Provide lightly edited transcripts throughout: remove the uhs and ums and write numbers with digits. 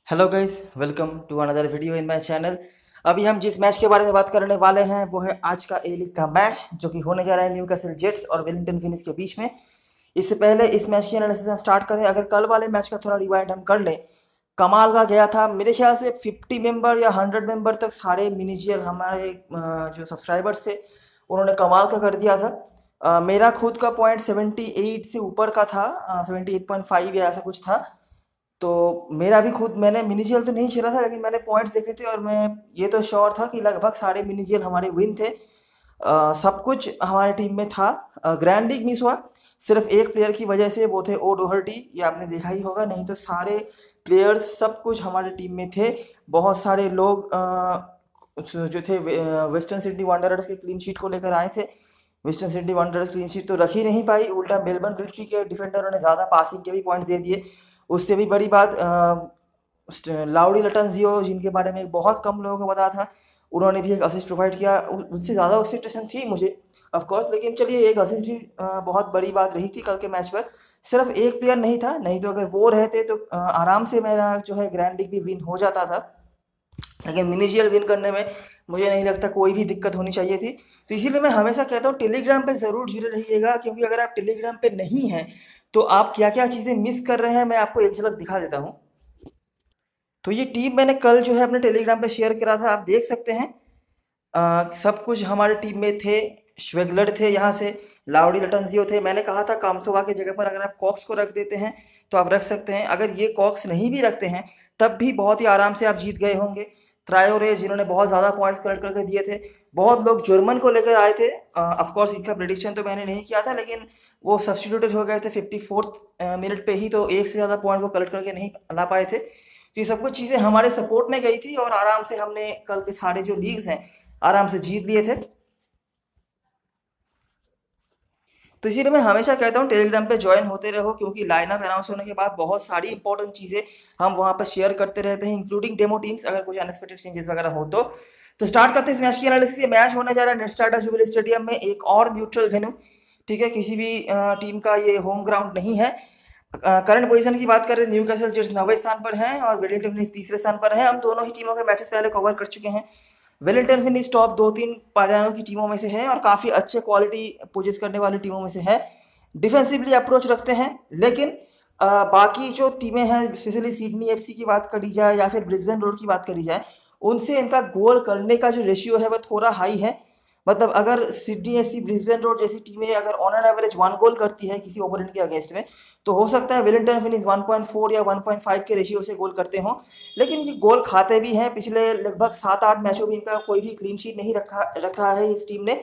Hello guys, welcome to another video in my channel. अभी हम जिस मैच के बारे में बात करने वाले हैं वो है आज का ए लीग का मैच जो कि होने जा रहा है न्यूकासल जेट्स और वेलिंगटन फिनिक्स के बीच में। इससे पहले इस मैच की एनालिसिस हम स्टार्ट करें, अगर कल वाले मैच का थोड़ा रिवाइंड हम कर लें। कमाल का गया था, मेरे ख्याल से 50 मेंबर या 100 मेंबर तक सारे मिनीजियल हमारे जो सब्सक्राइबर्स थे उन्होंने कमाल का कर दिया था। मेरा खुद का पॉइंट 78 से ऊपर का था, 78.5 या ऐसा कुछ था। तो मेरा भी खुद, मैंने मिनीजियल तो नहीं खेला था लेकिन मैंने पॉइंट्स देखे थे और मैं ये तो श्योर था कि लगभग सारे मिनीजियल हमारे विन थे। सब कुछ हमारे टीम में था। ग्रैंड लीग मिस हुआ सिर्फ एक प्लेयर की वजह से, वो थे ओ डोहर्टी। ये आपने देखा ही होगा, नहीं तो सारे प्लेयर्स सब कुछ हमारे टीम में थे। बहुत सारे लोग जो थे वेस्टर्न सिडनी वांडरर्स के क्लीन शीट को लेकर आए थे। Western Sydney Wanderers clean sheet तो रख ही नहीं पाई, उल्टा मेलबर्न विक्ट्री के डिफेंडरों ने ज़्यादा पासिंग के भी पॉइंट्स दे दिए। उससे भी बड़ी बात, लाउडी लटनजियो जिनके बारे में बहुत कम लोगों को पता था, उन्होंने भी एक असिस्ट प्रोवाइड किया। उनसे ज़्यादा एक्सपेक्टेशन थी मुझे ऑफ कोर्स, लेकिन चलिए एक असिस्ट भी बहुत बड़ी बात रही थी कल के मैच पर। सिर्फ एक प्लेयर नहीं था, नहीं तो अगर वो रहते तो आराम से मेरा जो है ग्रैंड लीग भी विन हो जाता था। लेकिन मिनीजियल विन करने में मुझे नहीं लगता कोई भी दिक्कत होनी चाहिए थी। तो इसीलिए मैं हमेशा कहता हूँ टेलीग्राम पे ज़रूर जुड़े रहिएगा, क्योंकि अगर आप टेलीग्राम पे नहीं हैं तो आप क्या क्या चीज़ें मिस कर रहे हैं मैं आपको एक झलक दिखा देता हूँ। तो ये टीम मैंने कल जो है अपने टेलीग्राम पे शेयर करा था, आप देख सकते हैं। सब कुछ हमारे टीम में थे। श्वेगलर थे, यहाँ से लाउडी लटनजियो थे। मैंने कहा था कामसोवा की जगह पर अगर आप कॉक्स को रख देते हैं तो आप रख सकते हैं, अगर ये कॉक्स नहीं भी रखते हैं तब भी बहुत ही आराम से आप जीत गए होंगे। ट्रायोरे जिन्होंने बहुत ज़्यादा पॉइंट्स कलेक्ट करके दिए थे। बहुत लोग जर्मन को लेकर आए थे। ऑफ कोर्स इसका प्रेडिक्शन तो मैंने नहीं किया था, लेकिन वो सब्स्टिट्यूटेड हो गए थे 54th मिनट पे ही, तो एक से ज़्यादा पॉइंट वो कलेक्ट करके नहीं ला पाए थे। तो ये सब कुछ चीज़ें हमारे सपोर्ट में गई थी और आराम से हमने कल के सारे जो लीग्स हैं आराम से जीत लिए थे। तो इसीलिए मैं हमेशा कहता हूँ टेलीग्राम पे ज्वाइन होते रहो, क्योंकि लाइनअप अनाउंस होने के बाद बहुत सारी इंपॉर्टेंट चीज़ें हम वहाँ पर शेयर करते रहते हैं, इंक्लूडिंग डेमो टीम्स अगर कुछ अनएक्सपेक्टेड चेंजेस वगैरह हो तो स्टार्ट करते हैं इस मैच की एनालिसिस। ये मैच होने जा रहा है नेटस्टार्टर जुबिली स्टेडियम में, एक और न्यूट्रल वेन्यू। ठीक है, किसी भी टीम का ये होम ग्राउंड नहीं है। करंट पोजीशन की बात करें, न्यूकासल जेट्स 9वें स्थान पर हैं और वेलिंगटन फिनिक्स तीसरे स्थान पर हैं। हम दोनों ही टीमों के मैचेस पहले कवर कर चुके हैं। वेलिंगटन फिनिक्स टॉप 2-3 पायदानों की टीमों में से है और काफ़ी अच्छे क्वालिटी पोजेस करने वाली टीमों में से है। डिफेंसिवली अप्रोच रखते हैं, लेकिन बाकी जो टीमें हैं, स्पेशली सिडनी एफसी की बात करी जाए या फिर ब्रिस्बेन रोड की बात करी जाए, उनसे इनका गोल करने का जो रेशियो है वह थोड़ा हाई है। मतलब अगर सिडनी एफसी ब्रिस्बेन रोड जैसी टीमें अगर ऑन एन एवरेज 1 गोल करती है किसी ओपोनेंट के अगेंस्ट में, तो हो सकता है वेलिंगटन फिनिक्स 1.4 या 1.5 के रेशियो से गोल करते हों। लेकिन ये गोल खाते भी हैं, पिछले लगभग 7-8 मैचों में इनका कोई भी क्लीन शीट नहीं रखा है इस टीम ने।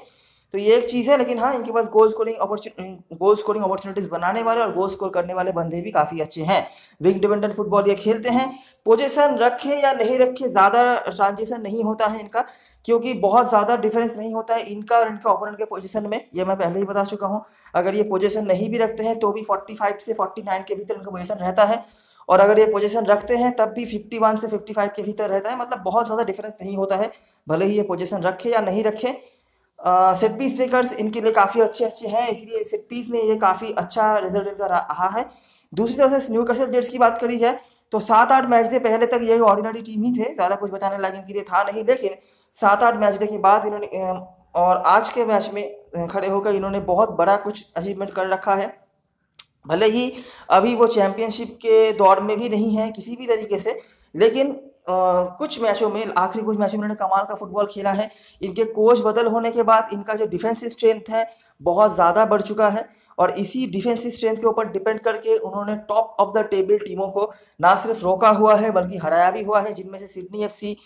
तो ये एक चीज़ है, लेकिन हाँ इनके पास गोल स्कोरिंग अपॉर्चुनिटीज बनाने वाले और गोल स्कोर करने वाले बंदे भी काफ़ी अच्छे हैं। विंग डिपेंडेंट फुटबॉल ये खेलते हैं। पोजीशन रखे या नहीं रखे ज़्यादा ट्रांजिशन नहीं होता है इनका, क्योंकि बहुत ज़्यादा डिफरेंस नहीं होता है इनका और इनका ओपोनेंट के पोजीशन में, ये मैं पहले ही बता चुका हूँ। अगर ये पोजीशन नहीं भी रखते हैं तो भी 45 से 49 के भीतर इनका पोजीशन रहता है, और अगर ये पोजीशन रखते हैं तब भी 51 से 55 के भीतर रहता है। मतलब बहुत ज़्यादा डिफरेंस नहीं होता है, भले ही ये पोजीशन रखे या नहीं रखे। सेट पीस टेकर्स इनके लिए काफ़ी अच्छे अच्छे हैं, इसलिए सेट पीस में ये काफ़ी अच्छा रिजल्ट इनका रहा है। दूसरी तरफ से न्यूकासल जेट्स की बात करी जाए तो 7-8 मैच डे पहले तक ये ऑर्डिनरी टीम ही थे, ज़्यादा कुछ बताने लायक इनके लिए था नहीं। लेकिन 7-8 मैच डे के बाद इन्होंने और आज के मैच में खड़े होकर इन्होंने बहुत बड़ा कुछ अचीवमेंट कर रखा है। भले ही अभी वो चैंपियनशिप के दौर में भी नहीं है किसी भी तरीके से, लेकिन कुछ मैचों में, आखिरी कुछ मैचों में इन्होंने कमाल का फुटबॉल खेला है। इनके कोच बदल होने के बाद इनका जो डिफेंसिव स्ट्रेंथ है बहुत ज़्यादा बढ़ चुका है, और इसी डिफेंसिव स्ट्रेंथ के ऊपर डिपेंड करके उन्होंने टॉप ऑफ द टेबल टीमों को ना सिर्फ रोका हुआ है बल्कि हराया भी हुआ है, जिनमें से Sydney FC,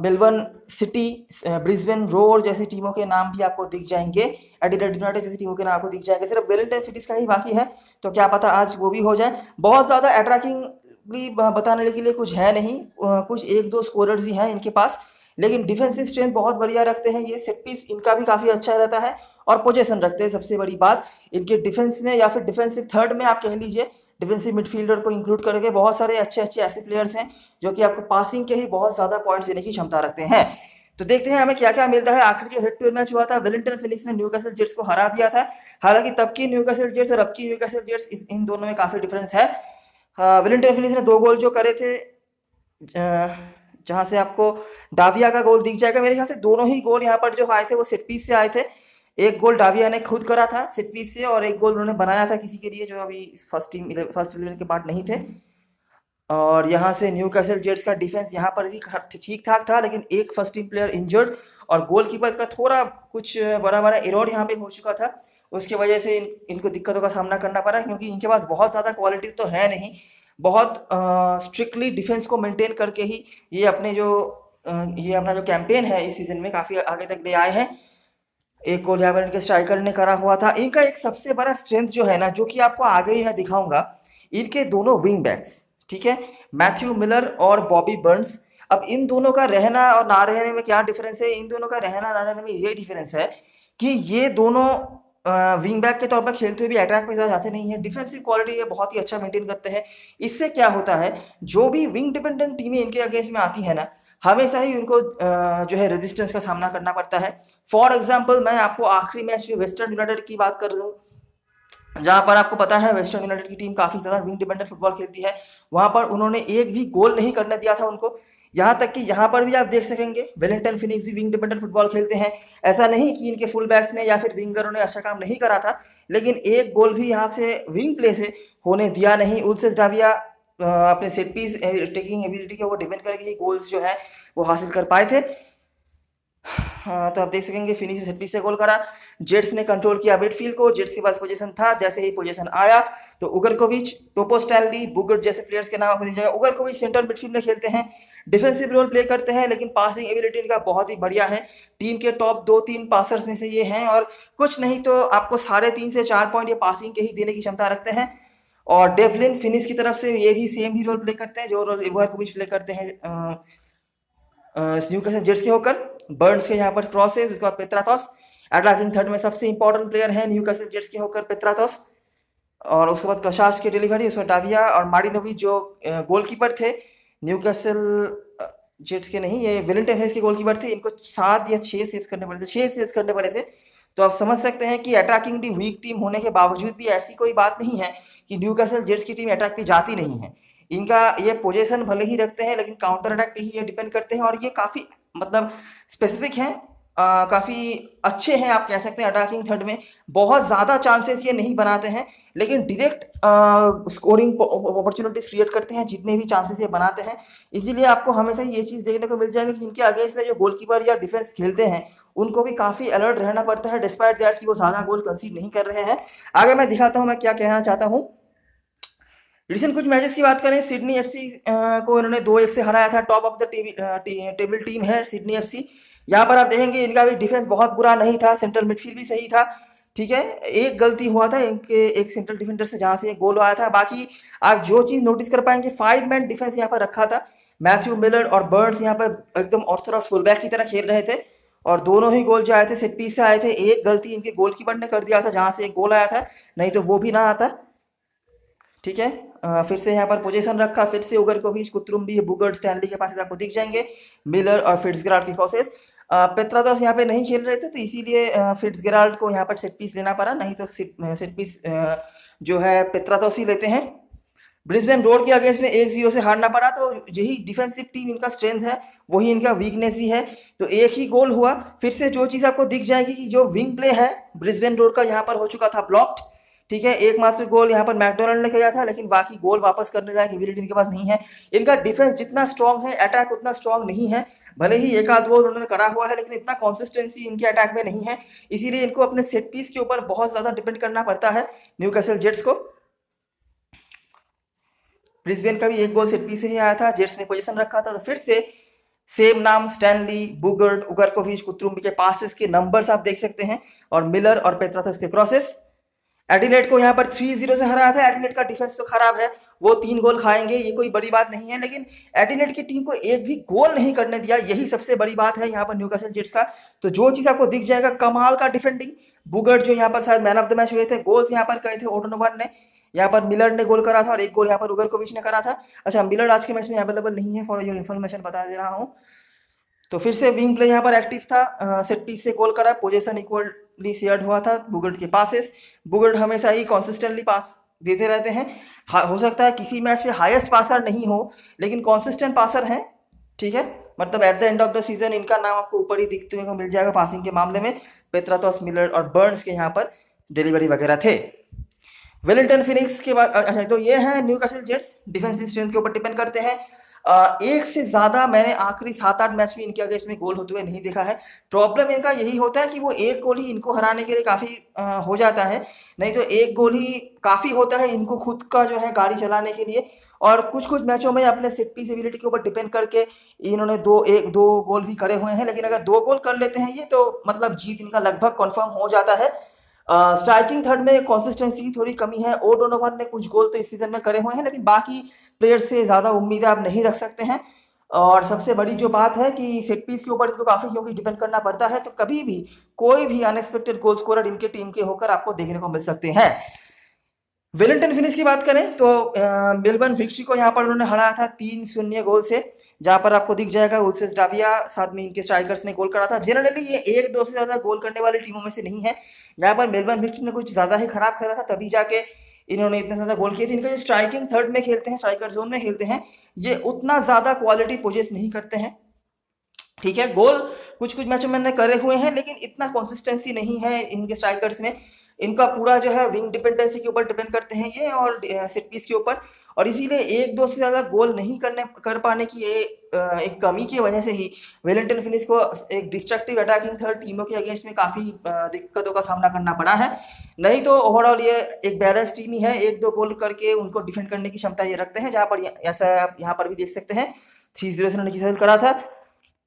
Melbourne city, Brisbane road जैसी टीमों के नाम भी आपको दिख जाएंगे। एडिलेड यूनाइटेड जैसी टीमों के नाम आपको दिख जाएंगे। सिर्फ वेलिंगटन फिनिक्स का ही बाकी है, तो क्या पता आज वो भी हो जाए। बहुत ज़्यादा अट्रैक्टिंगली बताने के लिए कुछ है नहीं, कुछ 1-2 स्कोरर्स ही हैं इनके पास, लेकिन डिफेंसिव स्ट्रेंथ बहुत बढ़िया रखते हैं। ये सेट पीस इनका भी काफ़ी अच्छा रहता है और पोजीशन रखते हैं। सबसे बड़ी बात इनके डिफेंस में या फिर डिफेंसिव थर्ड में आप कह लीजिए, डिफेंसिव मिडफील्डर को इंक्लूड करके बहुत सारे अच्छे अच्छे ऐसे प्लेयर्स हैं जो कि आपको पासिंग के ही बहुत ज़्यादा पॉइंट्स देने की क्षमता रखते हैं। तो देखते हैं हमें क्या क्या मिलता है। आखिरी जो हेड टू हेड मैच हुआ था, वेलिंगटन फिनिक्स ने न्यूकासल जेट्स को हरा दिया था। हालांकि तब की न्यूकासल जेट्स और अब की न्यूकासल जेट्स इन दोनों में काफ़ी डिफरेंस है। वेलिंगटन फिनिक्स ने 2 गोल जो करे थे जहाँ से आपको डाविया का गोल दिख जाएगा। मेरे ख्याल से दोनों ही गोल यहाँ पर जो आए थे वो सेट पीस से आए थे। एक गोल डाविया ने खुद करा था सेट पीस से, और एक गोल उन्होंने बनाया था किसी के लिए जो अभी फर्स्ट 11 के पार्ट नहीं थे। और यहाँ से न्यूकासल जेट्स का डिफेंस यहाँ पर भी ठीक ठाक था, लेकिन एक फर्स्ट टीम प्लेयर इंजर्ड और गोलकीपर का थोड़ा कुछ बड़ा बड़ा एरर यहाँ पे हो चुका था। उसकी वजह से इनको दिक्कतों का सामना करना पड़ा, क्योंकि इनके पास बहुत ज़्यादा क्वालिटी तो है नहीं। बहुत स्ट्रिक्टली डिफेंस को मेंटेन करके ही ये ये अपना जो कैंपेन है इस सीज़न में काफ़ी आगे तक ले आए हैं। एक गोल यहाँ पर इनके स्ट्राइकर ने करा हुआ था। इनका एक सबसे बड़ा स्ट्रेंथ जो है ना, जो कि आपको आगे ही मैं दिखाऊंगा, इनके दोनों विंग बैक्स, ठीक है, मैथ्यू मिलर और बॉबी बर्न्स। अब इन दोनों का रहना और ना रहने में क्या डिफरेंस है? इन दोनों का रहना ना रहने में ये डिफरेंस है कि ये दोनों विंग बैक के तौर पर खेलते हुए भी अटैक में ज़्यादा जाते नहीं है। डिफेंसिव क्वालिटी ये बहुत ही अच्छा मेंटेन करते हैं। इससे क्या होता है, जो भी विंग डिपेंडेंट टीमें इनके अगेंस्ट में आती है ना, हमेशा ही उनको जो है रेजिस्टेंस का सामना करना पड़ता है। फॉर एग्जाम्पल मैं आपको आखिरी मैच में वेस्टर्न यूनाइटेड की बात कर दूँ, जहां पर आपको पता है वेस्टर्न यूनाइटेड की टीम काफी ज्यादा विंग डिपेंडेंट फुटबॉल खेलती है। वहां पर उन्होंने एक भी गोल नहीं करने दिया था उनको। यहाँ तक कि यहाँ पर भी आप देख सकेंगे वेलिंगटन फिनिक्स भी विंग डिपेंडेंट फुटबॉल खेलते हैं। ऐसा नहीं कि इनके फुल बैक्स ने या फिर विंगरों ने अच्छा काम नहीं करा था, लेकिन एक गोल भी यहाँ से विंग प्ले से होने दिया नहीं। उल्सेस डाविया अपने सेट पीस टेकिंग एबिलिटी के ऊपर डिपेंड करके ही गोल्स जो है वो हासिल कर पाए थे। हाँ, तो आप देख सकेंगे फिनिश सेट पीस से गोल करा। जेट्स ने कंट्रोल किया मिडफील्ड को, जेट्स के पास पोजीशन था। जैसे ही पोजीशन आया तो उगरकोविच, टोपो स्टैनली, बुगट जैसे प्लेयर्स के नाम आपको दिया जाएगा। उगरकोविच सेंट्रल मिडफील्ड में खेलते हैं, डिफेंसिव रोल प्ले करते हैं, लेकिन पासिंग एबिलिटी इनका बहुत ही बढ़िया है। टीम के टॉप 2-3 पासर्स में से ये हैं, और कुछ नहीं तो आपको 3.5 से 4 पॉइंट ये पासिंग के ही देने की क्षमता रखते हैं। और डेवलिन फिनिश की तरफ से ये भी सेम ही रोल प्ले करते हैं जो रोल उगरकोविच प्ले करते हैं न्यूकासल जेट्स के होकर। बर्न्स के यहाँ पर क्रॉसेस, उसके बाद पेत्राथोस अटैकिंग थर्ड में सबसे इंपॉर्टेंट प्लेयर है न्यूकासल जेट्स के होकर पेत्राथोस। और उसके बाद कशाश की डिलीवरी, उसमें टाविया और मार्टिनोविच जो गोलकीपर थे न्यूकासल जेट्स के, नहीं ये वेलिंगटन हिल्स के गोलकीपर थे, इनको 7 या 6 सेव्स करने पड़े थे, 6 सेव्स करने पड़े थे। तो आप समझ सकते हैं कि अटैकिंग टीम वीक टीम होने के बावजूद भी ऐसी कोई बात नहीं है कि न्यूकासल जेट्स की टीम अटैक पे जाती नहीं है। इनका ये पोजीशन भले ही रखते हैं, लेकिन काउंटर अटैक पे ही ये डिपेंड करते हैं, और ये काफ़ी मतलब स्पेसिफिक हैं, काफ़ी अच्छे हैं आप कह सकते हैं। अटैकिंग थर्ड में बहुत ज़्यादा चांसेस ये नहीं बनाते हैं, लेकिन डायरेक्ट स्कोरिंग अपॉर्चुनिटीज क्रिएट करते हैं जितने भी चांसेस ये बनाते हैं। इसीलिए आपको हमेशा ये चीज़ देखने को मिल जाएगा कि इनके अगेंस्ट में जो गोलकीपर या डिफेंस खेलते हैं उनको भी काफ़ी अलर्ट रहना पड़ता है, डिस्पाइट दैट कि वो ज़्यादा गोल कंसीड नहीं कर रहे हैं। आगे मैं दिखाता हूँ मैं क्या कहना चाहता हूँ। रिसेंट कुछ मैचेस की बात करें, सिडनी एफसी को इन्होंने 2-1 से हराया था। Top of the table team है सिडनी एफसी। यहाँ पर आप देखेंगे इनका भी डिफेंस बहुत बुरा नहीं था, सेंट्रल मिडफील्ड भी सही था, ठीक है। एक गलती हुआ था इनके एक सेंट्रल डिफेंडर से, जहाँ से एक गोल आया था। बाकी आप जो चीज़ नोटिस कर पाएंगे, 5 मैन डिफेंस यहाँ पर रखा था। मैथ्यू मिलर और बर्न्स यहाँ पर एकदम ऑर्थोडॉक्स फुलबैक की तरह खेल रहे थे, और दोनों ही गोल जो आए थे सेट पीस से आए थे। एक गलती इनके गोलकीपर ने कर दिया था जहाँ से एक गोल आया था, नहीं तो वो भी ना आता, ठीक है। फिर से यहाँ पर पोजीशन रखा, फिर से उगरकोविच, कुतरुम्बी, बुगर्ड, स्टैनली के पास आपको दिख जाएंगे, मिलर और फिट्जगेराल्ड की क्रॉसेस। पेत्रातोस यहाँ पे नहीं खेल रहे थे, तो इसीलिए फिट्जगेराल्ड को यहाँ पर सेट पीस लेना पड़ा, नहीं तो सेट पीस जो है पेत्रातोस ही लेते हैं। ब्रिस्बेन रोड के अगेंस्ट में 1-0 से हारना पड़ा, तो यही डिफेंसिव टीम इनका स्ट्रेंथ है, वही इनका वीकनेस भी है। तो एक ही गोल हुआ। फिर से जो चीज़ आपको दिख जाएगी कि जो विंग प्ले है ब्रिस्बेन रोड का यहाँ पर हो चुका था ब्लॉक्ड, ठीक है। एकमात्र गोल यहाँ पर मैकडोनाल्ड ने किया था, लेकिन बाकी गोल वापस करने लायक एबिलिटी इनके पास नहीं है। इनका डिफेंस जितना स्ट्रांग है, अटैक उतना स्ट्रांग नहीं है। भले ही एक आध गोल उन्होंने करा हुआ है, लेकिन इतना कंसिस्टेंसी इनके अटैक में नहीं है। इसीलिए इनको अपने सेट पीस के ऊपर बहुत ज़्यादा डिपेंड करना पड़ता है न्यूकासल जेट्स को। ब्रिस्बेन का भी एक गोल सेट पीस से ही आया था, जेट्स ने पोजीशन रखा था। तो फिर से सेम नाम, स्टैनली, बुगर्ड, उगरकोविच, कुतरुम्बी के पासेस के नंबर्स आप देख सकते हैं, और मिलर और पेत्राथोस के क्रॉसेस। एडिलेड को यहाँ पर 3-0 से हराया था। एडिलेड का डिफेंस तो खराब है, वो 3 गोल खाएंगे, ये कोई बड़ी बात नहीं है, लेकिन एडिलेड की टीम को एक भी गोल नहीं करने दिया, यही सबसे बड़ी बात है यहाँ पर न्यूकासल जेट्स का। तो जो चीज़ आपको दिख जाएगा, कमाल का डिफेंडिंग। बुगर्ड जो यहाँ पर शायद मैन ऑफ द मैच हुए थे, गोल्स यहाँ पर कहे थे ओडोनोवन ने, यहाँ पर मिलर ने गोल करा था, और एक गोल यहाँ पर उगरकोविच ने करा था। अच्छा, मिलर आज के मैच में अवेलेबल नहीं है, फॉर योर इन्फॉर्मेशन बता दे रहा हूँ। तो फिर से विंग प्ले यहाँ पर एक्टिव था, सेट पीस से गोल करा, पोजीशन इक्वली शेयर्ड हुआ था बुगर्ड के पासेस। बुगर्ड हमेशा ही कंसिस्टेंटली पास देते रहते हैं। हो सकता है किसी मैच में हाईएस्ट पासर नहीं हो, लेकिन कॉन्सिस्टेंट पासर हैं, ठीक है। मतलब at the end of the season इनका नाम आपको ऊपर ही दिखने को मिल जाएगा पासिंग के मामले में। पेत्रातोस, मिलर और बर्न्स के यहाँ पर डिलीवरी वगैरह थे। वेलिंगटन फिनिक्स के बाद अच्छा, तो ये है न्यूकासल जेट्स। डिफेंसिव स्ट्रेंथ के ऊपर डिपेंड करते हैं। एक से ज़्यादा मैंने आखिरी 7-8 मैच में इनके अगेंस्ट में गोल होते हुए नहीं देखा है। प्रॉब्लम इनका यही होता है कि वो एक गोल ही इनको हराने के लिए काफ़ी हो जाता है, नहीं तो एक गोल ही काफ़ी होता है इनको खुद का जो है गाड़ी चलाने के लिए। और कुछ कुछ मैचों में अपने सेट पीस एबिलिटी के ऊपर डिपेंड करके इन्होंने दो गोल भी करे हुए हैं, लेकिन अगर 2 गोल कर लेते हैं ये तो मतलब जीत इनका लगभग कन्फर्म हो जाता है। स्ट्राइकिंग थर्ड में कंसिस्टेंसी की थोड़ी कमी है। ओडोनोवन ने कुछ गोल तो इस सीजन में करे हुए हैं, लेकिन बाकी प्लेयर्स से ज़्यादा उम्मीदें आप नहीं रख सकते हैं। और सबसे बड़ी जो बात है कि सेट पीस के ऊपर इनको काफ़ी क्योंकि डिपेंड करना पड़ता है, तो कभी भी कोई भी अनएक्सपेक्टेड गोल स्कोरर इनके टीम के होकर आपको देखने को मिल सकते हैं। वेलिंगटन फिनिश की बात करें तो मेलबर्न विक्ट्री को यहाँ पर उन्होंने हराया था 3-0 गोल से, जहाँ पर आपको दिख जाएगा उल्सेस डाविया साथ में इनके स्ट्राइकर्स ने गोल करा था। जनरली ये 1-2 से ज़्यादा गोल करने वाली टीमों में से नहीं है। यहाँ पर मेलबर्न विक्ट्री ने कुछ ज़्यादा ही खराब खेला था, तभी जाके इन्होंने इतने ज़्यादा गोल किए थे। इनका जो स्ट्राइकिंग थर्ड में खेलते हैं, स्ट्राइकर जोन में खेलते हैं, ये उतना ज़्यादा क्वालिटी पोजेस नहीं करते हैं, ठीक है। गोल कुछ कुछ मैचों में मैंने करे हुए हैं, लेकिन इतना कंसिस्टेंसी नहीं है इनके स्ट्राइकर्स में। इनका पूरा जो है विंग डिपेंडेंसी के ऊपर डिपेंड करते हैं ये, और सेट पीस के ऊपर, और इसीलिए 1-2 से ज़्यादा गोल नहीं कर पाने की ये एक कमी की वजह से ही वेलिंगटन फिनिश को एक डिस्ट्रक्टिव अटैकिंग थर्ड टीमों के अगेंस्ट में काफ़ी दिक्कतों का सामना करना पड़ा है। नहीं तो ओवरऑल ये एक बैलेंस टीम ही है। 1-2 गोल करके उनको डिफेंड करने की क्षमता ये रखते हैं, जहाँ पर ऐसा आप यहाँ पर भी देख सकते हैं 3-0 से उन्होंने जीत करा था।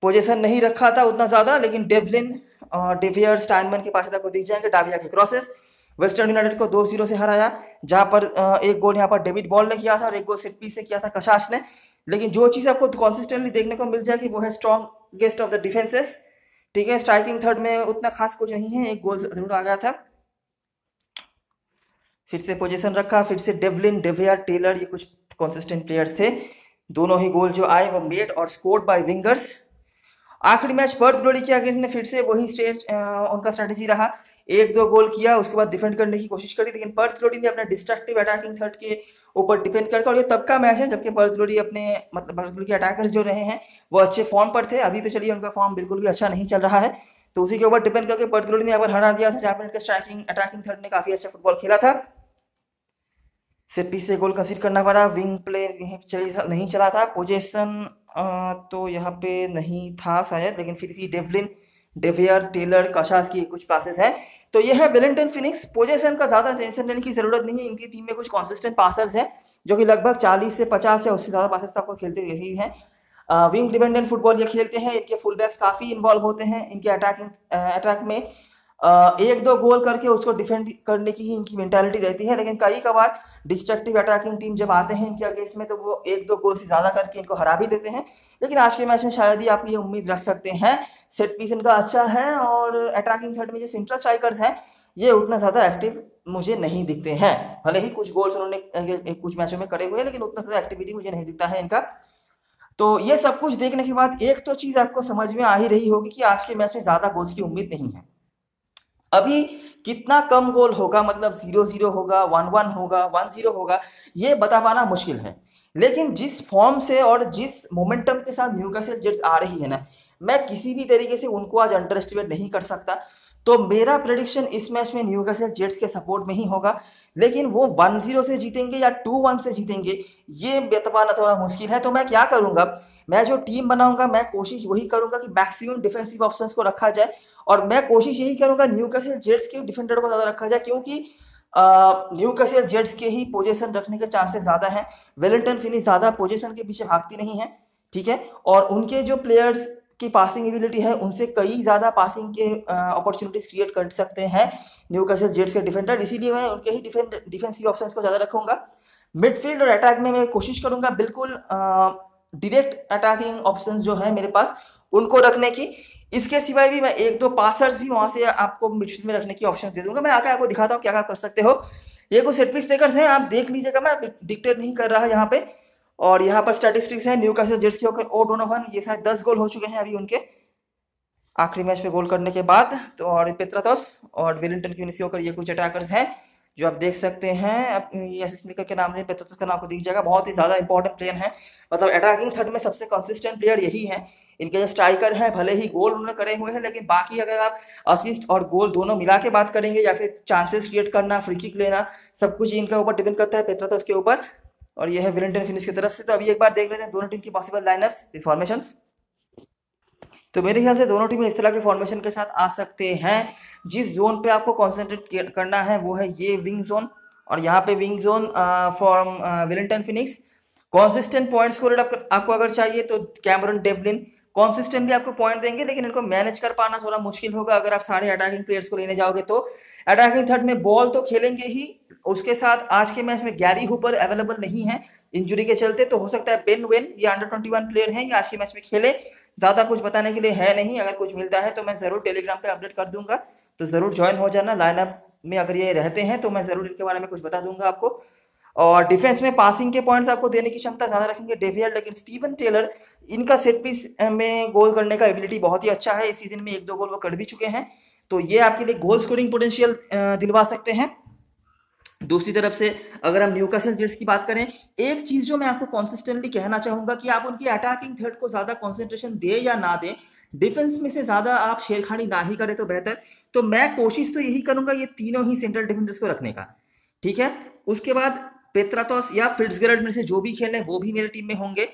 पोजीशन नहीं रखा था उतना ज़्यादा, लेकिन डेवलिन और डेवियर स्टाइनमैन के पास आपको दिख जाएंगे डाविया के क्रॉसेस। वेस्टर्न यूनाइटेड को 2-0 से हराया, जहां पर एक गोल यहाँ पर डेविड बॉल ने किया था और एक गोल सेट पीस से किया था कशाश ने। लेकिन जो चीज़ आपको कॉन्सिस्टेंटली देखने को मिल जाएगी वो है स्ट्रॉन्गेस्ट ऑफ द डिफेंसेस, ठीक है। स्ट्राइकिंग थर्ड में उतना खास कुछ नहीं है, एक गोल जरूर आ गया था। फिर से पोजीशन रखा, फिर से डेवलिन, डेवियर, टेलर, ये कुछ कॉन्सिस्टेंट प्लेयर्स थे। दोनों ही गोल जो आए वो मेड और स्कोर्ड बाय विंगर्स। आखिरी मैच पर्थ ग्लोरी के अगेंस्ट में फिर से वही उनका स्ट्रेटेजी रहा। 1-2 गोल किया, उसके बाद डिफेंड करने की कोशिश करी, लेकिन पर्थ ग्लोरी ने अपने डिस्ट्रक्टिव अटैकिंग थर्ड के ऊपर डिपेंड करके, और ये तब का मैच है जबकि पर्थ ग्लोरी अपने मतलब पर्थ ग्लोरी के अटैकर्स जो रहे हैं वो अच्छे फॉर्म पर थे। अभी तो चलिए उनका फॉर्म बिल्कुल भी अच्छा नहीं चल रहा है, तो उसी के ऊपर डिपेंड करके पर्थ ग्लोरी ने यहाँ पर हरा दिया था, जहाँ पर इनके स्ट्राइकिंग अटैकिंग थर्ड ने काफ़ी अच्छा फुटबॉल खेला था। सेट पीस से गोल कंसीड करना पड़ा। विंग प्ले नहीं चला था। पोजीशन तो यहाँ पे नहीं था शायद, लेकिन फिर भी डेवलिन, डेवियर, टेलर, कशास की कुछ पासेस हैं। तो ये है वेलिंगटन फिनिक्स। पोजीशन का ज़्यादा टेंशन लेने की ज़रूरत नहीं है। इनकी टीम में कुछ कॉन्सिस्टेंट पासर्स हैं जो कि लगभग 40 से 50 या उससे ज़्यादा पासेस तक आपको खेलते रही हैं। विंग डिपेंडेंट फुटबॉल ये खेलते हैं। इनके फुल बैक्स काफ़ी इन्वॉल्व होते हैं इनके अटैक में। 1-2 गोल करके उसको डिफेंड करने की ही इनकी मेंटालिटी रहती है, लेकिन कई कबार डिस्ट्रक्टिव अटैकिंग टीम जब आते हैं इनके अगेंस्ट में तो वो 1-2 गोल से ज़्यादा करके इनको हरा भी देते हैं। लेकिन आज के मैच में शायद ही आप ये उम्मीद रख सकते हैं। सेट पीस इनका अच्छा है, और अटैकिंग थर्ड में जो सेंट्रल स्ट्राइकर्स हैं ये उतना ज़्यादा एक्टिव मुझे नहीं दिखते हैं। भले ही कुछ गोल्स उन्होंने कुछ मैचों में करे हुए हैं, लेकिन उतना ज़्यादा एक्टिविटी मुझे नहीं दिखता है इनका। तो ये सब कुछ देखने के बाद एक तो चीज़ आपको समझ में आ ही रही होगी कि आज के मैच में ज़्यादा गोल्स की उम्मीद नहीं है। अभी कितना कम गोल होगा, मतलब 0-0 होगा, 1-1 होगा, 1-0 होगा, ये बता पाना मुश्किल है। लेकिन जिस फॉर्म से और जिस मोमेंटम के साथ न्यूकासल जेट्स आ रही है ना, मैं किसी भी तरीके से उनको आज अंडर एस्टिमेट नहीं कर सकता। तो मेरा प्रेडिक्शन इस मैच में न्यूकासल जेट्स के सपोर्ट में ही होगा, लेकिन वो 1-0 से जीतेंगे या 2-1 से जीतेंगे ये बताना थोड़ा मुश्किल है। तो मैं क्या करूंगा, मैं जो टीम बनाऊंगा मैं कोशिश वही करूंगा कि मैक्सिमम डिफेंसिव ऑप्शंस को रखा जाए, और मैं कोशिश यही करूंगा न्यूकासल जेट्स के डिफेंडर को ज़्यादा रखा जाए, क्योंकि न्यूकासल जेट्स के ही पोजीशन रखने के चांसेस ज़्यादा हैं। वेलिंगटन फिनिश ज़्यादा पोजीशन के पीछे भागती नहीं है, ठीक है, और उनके जो प्लेयर्स की पासिंग एबिलिटी है उनसे कई ज़्यादा पासिंग के अपॉर्चुनिटीज क्रिएट कर सकते हैं न्यूकासल जेट्स के डिफेंडर। इसीलिए मैं उनके ही डिफेंसिव ऑप्शंस को ज़्यादा रखूंगा। मिडफील्ड और अटैक में मैं कोशिश करूंगा बिल्कुल डायरेक्ट अटैकिंग ऑप्शंस जो है मेरे पास उनको रखने की। इसके सिवाय भी मैं 1-2 पासर्स भी वहां से आपको मिडफील्ड में रखने की ऑप्शन दे दूंगा। मैं आकर आपको दिखाता हूँ क्या क्या कर सकते हो। ये कुछ सेट पीस टेकर्स हैं, आप देख लीजिएगा, मैं डिक्टेट नहीं कर रहा यहाँ पे। और यहाँ पर स्टैटिस्टिक्स है न्यूकासल जेट्स के होकर ओडोनोवन, ये शायद 10 गोल हो चुके हैं अभी उनके आखिरी मैच में गोल करने के बाद। तो और पेत्रातोस और वेलिंगटन फिनिश के होकर ये कुछ अटैकर्स हैं जो आप देख सकते हैं ये असिस्ट मेकर के नाम से पेट्रोस का नाम को दिख जाएगा। बहुत ही ज़्यादा इंपॉर्टेंट प्लेयर है, मतलब अटैकिंग थर्ड में सबसे कंसिस्टेंट प्लेयर यही है। इनके जो स्ट्राइकर हैं, भले ही गोल उन्होंने करे हुए हैं, लेकिन बाकी अगर आप असिस्ट और गोल दोनों मिला के बात करेंगे या फिर चांसेस क्रिएट करना, फ्री किक लेना, सब कुछ इनके ऊपर डिपेंड करता है पेट्रोस के ऊपर। और ये है वेलिंगटन फिनिश की तरफ से। तो अभी एक बार देख लेते हैं दोनों टीम की पॉसिबल लाइनअप्स, फॉर्मेशंस। तो मेरे ख्याल से दोनों टीमें इस तरह के फॉर्मेशन के साथ आ सकते हैं। जिस जोन पे आपको कॉन्सेंट्रेट करना है वो है ये विंग जोन, और यहाँ पे wing zone form Wellington Phoenix. Consistent point score आपको अगर चाहिए तो कैमरन डेवलिन कॉन्सिस्टेंटली आपको पॉइंट देंगे, लेकिन इनको मैनेज कर पाना थोड़ा मुश्किल होगा अगर आप सारे अटैकिंग प्लेयर्स को लेने जाओगे तो। अटैकिंग थर्ड में बॉल तो खेलेंगे ही, उसके साथ आज के मैच में गैरी हुपर अवेलेबल नहीं है इंजुरी के चलते, तो हो सकता है बेन वेन, ये अंडर 21 प्लेयर हैं, ये आज के मैच में खेले। ज़्यादा कुछ बताने के लिए है नहीं, अगर कुछ मिलता है तो मैं ज़रूर टेलीग्राम पे अपडेट कर दूंगा, तो ज़रूर ज्वाइन हो जाना। लाइनअप में अगर ये रहते हैं तो मैं ज़रूर इनके बारे में कुछ बता दूंगा आपको। और डिफेंस में पासिंग के पॉइंट्स आपको देने की क्षमता ज़्यादा रखेंगे डेवियर, लेकिन स्टीवन टेलर, इनका सेट पीस में गोल करने का एबिलिटी बहुत ही अच्छा है। इस सीजन में 1-2 गोल वो कर भी चुके हैं, तो ये आपके लिए गोल स्कोरिंग पोटेंशियल दिलवा सकते हैं। दूसरी तरफ से अगर हम न्यूकासल जेट्स की बात करें, एक चीज जो मैं आपको कॉन्सिस्टेंटली कहना चाहूंगा कि आप उनकी अटैकिंग थर्ड को ज्यादा कॉन्सेंट्रेशन दे या ना दे, डिफेंस में से ज्यादा आप छेड़खानी ना ही करें तो बेहतर। तो मैं कोशिश तो यही करूंगा ये तीनों ही सेंट्रल डिफेंडर्स को रखने का, ठीक है। उसके बाद पेत्रातोस या फिट्जगेरल्ड में से जो भी खेलें वो भी मेरे टीम में होंगे।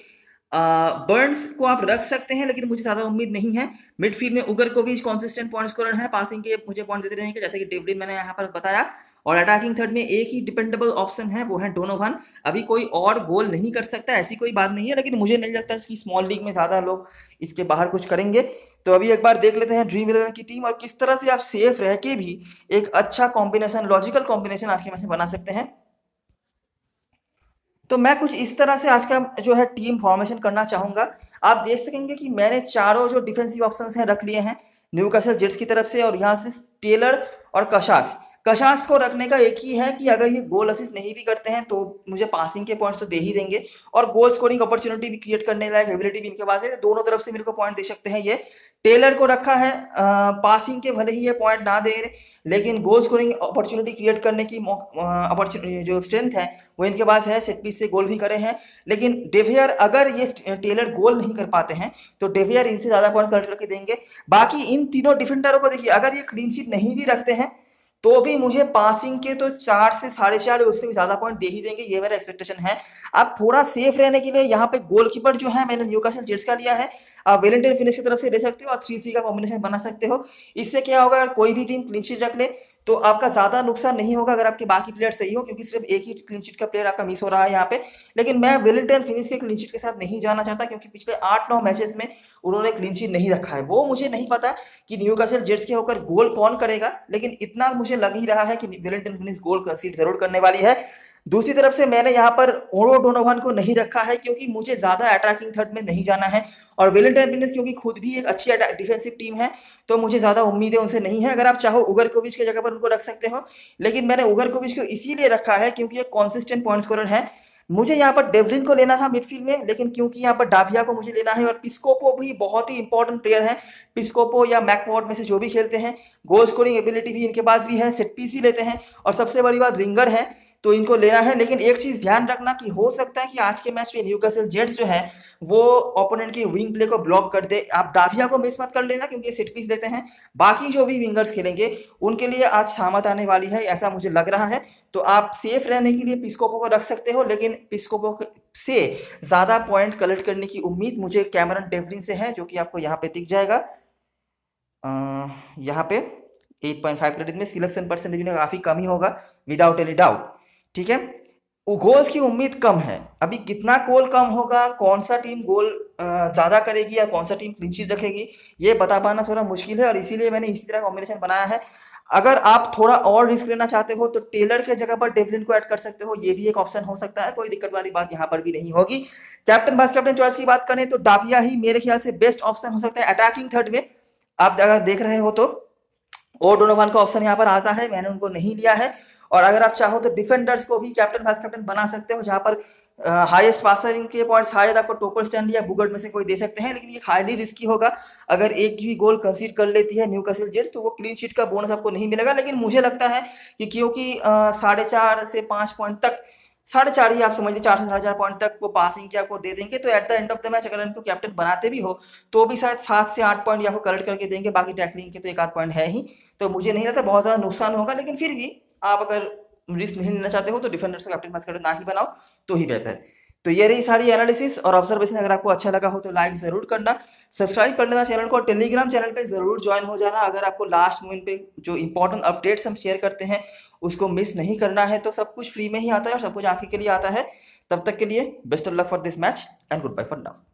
बर्न्स को आप रख सकते हैं, लेकिन मुझे ज्यादा उम्मीद नहीं है। मिडफील्ड में उगर को भी कॉन्सिस्टेंट पॉइंट स्कोरर है, पासिंग के मुझे पॉइंट देते रहेंगे जैसे कि डेवलिन मैंने यहाँ पर बताया। और अटैकिंग थर्ड में एक ही डिपेंडेबल ऑप्शन है, वो है डोनोवन। अभी कोई और गोल नहीं कर सकता ऐसी कोई बात नहीं है, लेकिन मुझे नहीं लगता कि स्मॉल लीग में ज्यादा लोग इसके बाहर कुछ करेंगे। तो अभी एक बार देख लेते हैं ड्रीम 11 की टीम और किस तरह से आप सेफ रह के भी एक अच्छा कॉम्बिनेशन, लॉजिकल कॉम्बिनेशन आज के मैच में बना सकते हैं। तो मैं कुछ इस तरह से आज का जो है टीम फॉर्मेशन करना चाहूंगा। आप देख सकेंगे कि मैंने चारों जो डिफेंसिव ऑप्शंस हैं रख लिए हैं न्यूकासल जेट्स की तरफ से, और यहाँ से टेलर और कशास। कशास को रखने का एक ही है कि अगर ये गोल असिस्ट नहीं भी करते हैं तो मुझे पासिंग के पॉइंट्स तो दे ही देंगे, और गोल स्कोरिंग अपॉर्चुनिटी भी क्रिएट करने लायक एबिलिटी भी इनके पास है, दोनों तरफ से मेरे को पॉइंट दे सकते हैं ये। टेलर को रखा है पासिंग के भले ही ये पॉइंट ना दे, लेकिन गोल स्कोरिंग अपॉर्चुनिटी क्रिएट करने की अपॉर्चुनिटी जो स्ट्रेंथ है वो इनके पास है, सेट पीस से गोल भी करे हैं। लेकिन डेवियर, अगर ये टेलर गोल नहीं कर पाते हैं तो डेवियर इनसे ज़्यादा पॉइंट कलेक्ट करके देंगे। बाकी इन तीनों डिफेंडरों को देखिए, अगर ये क्लीन शीट नहीं भी रखते हैं तो भी मुझे पासिंग के तो 4 से 4.5 उससे भी ज्यादा पॉइंट दे ही देंगे, ये मेरा एक्सपेक्टेशन है। आप थोड़ा सेफ रहने के लिए यहाँ पे गोलकीपर जो है मैंने न्यूकासल जेट्स का लिया है, आप वेलिंगटन फिनिश की तरफ से ले सकते हो और 3-3 का कॉम्बिनेशन बना सकते हो। इससे क्या होगा, अगर कोई भी टीम क्लीन शीट रख ले तो आपका ज्यादा नुकसान नहीं होगा अगर आपके बाकी प्लेयर सही हो, क्योंकि सिर्फ एक ही क्लीन शीट का प्लेयर आपका मिस हो रहा है यहाँ पे। लेकिन मैं वेलिंगटन फिनिश के क्लीन शीट के साथ नहीं जाना चाहता, क्योंकि पिछले 8-9 मैचेस में उन्होंने क्लीन शीट नहीं रखा है। वो मुझे नहीं पता कि न्यूकासल जेट्स के होकर गोल कौन करेगा, लेकिन इतना मुझे लग ही रहा है कि वेलिंगटन फिनिश गोल कंसीड जरूर करने वाली है। दूसरी तरफ से मैंने यहाँ पर ओरो डोनोवन को नहीं रखा है, क्योंकि मुझे ज्यादा अटैकिंग थर्ड में नहीं जाना है, और वेलिंगटन फिनिश क्योंकि खुद भी एक अच्छी डिफेंसिव टीम है तो मुझे ज्यादा उम्मीदें उनसे नहीं है। अगर आप चाहो उगरकोविच की जगह पर उनको रख सकते हो, लेकिन मैंने उगरकोविच को इसीलिए रखा है क्योंकि एक कॉन्सिस्टेंट पॉइंट स्कोरर है। मुझे यहाँ पर डेवलिन को लेना था मिडफील्ड में, लेकिन क्योंकि यहाँ पर डाविया को मुझे लेना है, और पिस्कोपो भी बहुत ही इंपॉर्टेंट प्लेयर है। पिस्कोपो या मैकवॉर्ड में से जो भी खेलते हैं, गोल स्कोरिंग एबिलिटी भी इनके पास भी है, सेट पीस भी लेते हैं, और सबसे बड़ी बात विंगर है, तो इनको लेना है। लेकिन एक चीज ध्यान रखना कि हो सकता है कि आज के मैच में न्यूकासल जेट्स जो है वो ओपोनेंट की विंग प्ले को ब्लॉक कर दे। आप डाविया को मिस मत कर लेना, क्योंकि ये सेट पीस लेते हैं। बाकी जो भी विंगर्स खेलेंगे उनके लिए आज शामत आने वाली है, ऐसा मुझे लग रहा है। तो आप सेफ रहने के लिए पिस्कोपो को रख सकते हो, लेकिन पिस्कोपो से ज्यादा पॉइंट कलेक्ट करने की उम्मीद मुझे कैमरन डेवलिन से है, जो कि आपको यहाँ पे दिख जाएगा। यहाँ पे 8.5 क्रेडिट में सिलेक्शन परसेंटेज में काफी कमी होगा, विदाउट एनी डाउट, ठीक है। गोल्स की उम्मीद कम है, अभी कितना गोल कम होगा, कौन सा टीम गोल ज्यादा करेगी या कौन सा टीम क्लीन शीट रखेगी, ये बता पाना थोड़ा मुश्किल है, और इसीलिए मैंने इसी तरह कॉम्बिनेशन बनाया है। अगर आप थोड़ा और रिस्क लेना चाहते हो तो टेलर के जगह पर डेवलिन को ऐड कर सकते हो, ये भी एक ऑप्शन हो सकता है, कोई दिक्कत वाली बात यहाँ पर भी नहीं होगी। कैप्टन वाइस कैप्टन चॉइस की बात करें तो डाविया ही मेरे ख्याल से बेस्ट ऑप्शन हो सकता है अटैकिंग थर्ड में। आप अगर देख रहे हो तो ओ डोनोवन का ऑप्शन यहाँ पर आता है, मैंने उनको नहीं लिया है। और अगर आप चाहो तो डिफेंडर्स को भी कैप्टन वाइस कैप्टन बना सकते हो, जहां पर हाईएस्ट पासर के पॉइंट्स शायद आपको टोपर स्टैनली या बुगर्ट में से कोई दे सकते हैं, लेकिन ये हाईली रिस्की होगा। अगर एक भी गोल कंसीड कर लेती है न्यूकासल जेट्स तो वो क्लीन शीट का बोनस आपको नहीं मिलेगा। लेकिन मुझे लगता है कि क्योंकि 4.5 से 5 पॉइंट तक, 4.5 ही आप समझ लीजिए, 4 से 4.5 पॉइंट तक वो पासिंग की आपको दे देंगे, तो at the end of the match अगर इनको कैप्टन बनाते भी हो तो भी शायद 7 से 8 पॉइंट आपको कलेक्ट करके देंगे। बाकी टैकलिंग के तो एक आध पॉइंट है ही, तो मुझे नहीं लगता बहुत ज़्यादा नुकसान होगा। लेकिन फिर भी आप अगर रिस्क नहीं लेना चाहते हो तो डिफेंडर से कैप्टन वाइस कैप्टन ना ही बनाओ तो ही बेहतर है। तो ये रही सारी एनालिसिस और ऑब्जर्वेशन। अगर आपको अच्छा लगा हो तो लाइक जरूर करना, सब्सक्राइब कर लेना चैनल को, और टेलीग्राम चैनल पे जरूर ज्वाइन हो जाना। अगर आपको लास्ट मोमेंट पे जो इंपॉर्टेंट अपडेट्स हम शेयर करते हैं उसको मिस नहीं करना है, तो सब कुछ फ्री में ही आता है और सब कुछ आप ही के लिए आता है। तब तक के लिए best of luck for this match and goodbye for now.